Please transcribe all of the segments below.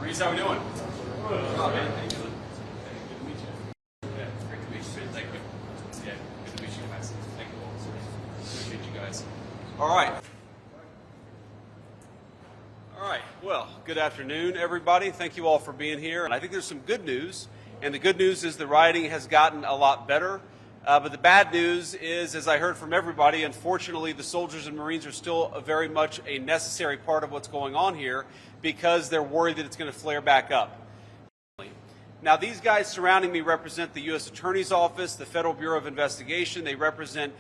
Reese, how we doing? Oh, man, how you doing? Good to meet you. Yeah, it's great to meet you. Thank you. Yeah, good to meet you guys. Thank you all. Appreciate you guys. All right. All right. Well, good afternoon, everybody. Thank you all for being here. And I think there's some good news. And the good news is the rioting has gotten a lot better. But the bad news is, as I heard from everybody, unfortunately, the soldiers and Marines are still very much a necessary part of what's going on here because they're worried that it's going to flare back up. Now, these guys surrounding me represent the U.S. Attorney's Office, the Federal Bureau of Investigation. They represent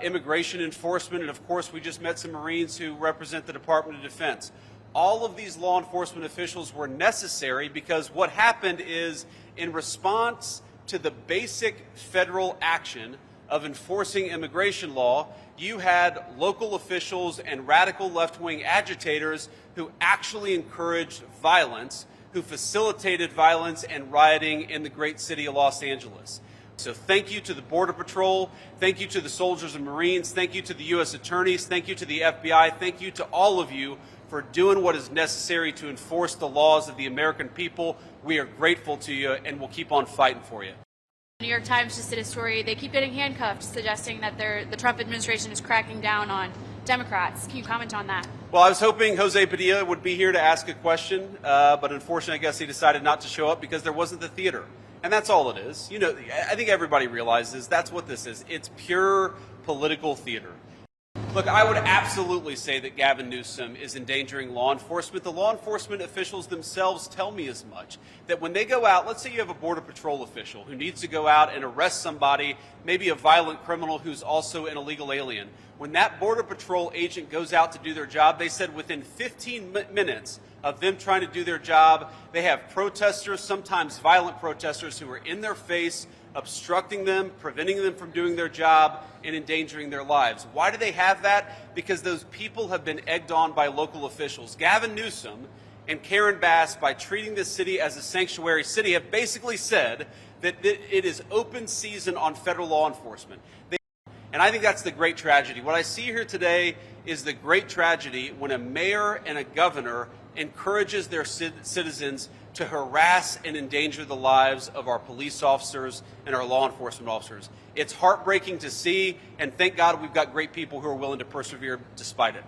immigration enforcement. And, of course, we just met some Marines who represent the Department of Defense. All of these law enforcement officials were necessary because what happened is, in response to the basic federal action of enforcing immigration law, you had local officials and radical left-wing agitators who actually encouraged violence, who facilitated violence and rioting in the great city of Los Angeles. So thank you to the Border Patrol, thank you to the soldiers and Marines, thank you to the U.S. attorneys, thank you to the FBI, thank you to all of you for doing what is necessary to enforce the laws of the American people. We are grateful to you, and we'll keep on fighting for you. The New York Times just did a story. They keep getting handcuffed, suggesting that the Trump administration is cracking down on Democrats. Can you comment on that? Well, I was hoping Jose Padilla would be here to ask a question, but unfortunately, I guess he decided not to show up because there wasn't the theater. And that's all it is. You know, I think everybody realizes that's what this is. It's pure political theater. Look, I would absolutely say that Gavin Newsom is endangering law enforcement. The law enforcement officials themselves tell me as much, that when they go out, let's say you have a Border Patrol official who needs to go out and arrest somebody, maybe a violent criminal who's also an illegal alien. When that Border Patrol agent goes out to do their job, they said within 15 minutes of them trying to do their job, they have protesters, sometimes violent protesters, who are in their face, obstructing them, preventing them from doing their job, and endangering their lives. Why do they have that? Because those people have been egged on by local officials. Gavin Newsom and Karen Bass, by treating this city as a sanctuary city, have basically said that it is open season on federal law enforcement. And I think that's the great tragedy. What I see here today is the great tragedy when a mayor and a governor encourages their citizens to harass and endanger the lives of our police officers and our law enforcement officers. It's heartbreaking to see, and thank God we've got great people who are willing to persevere despite it.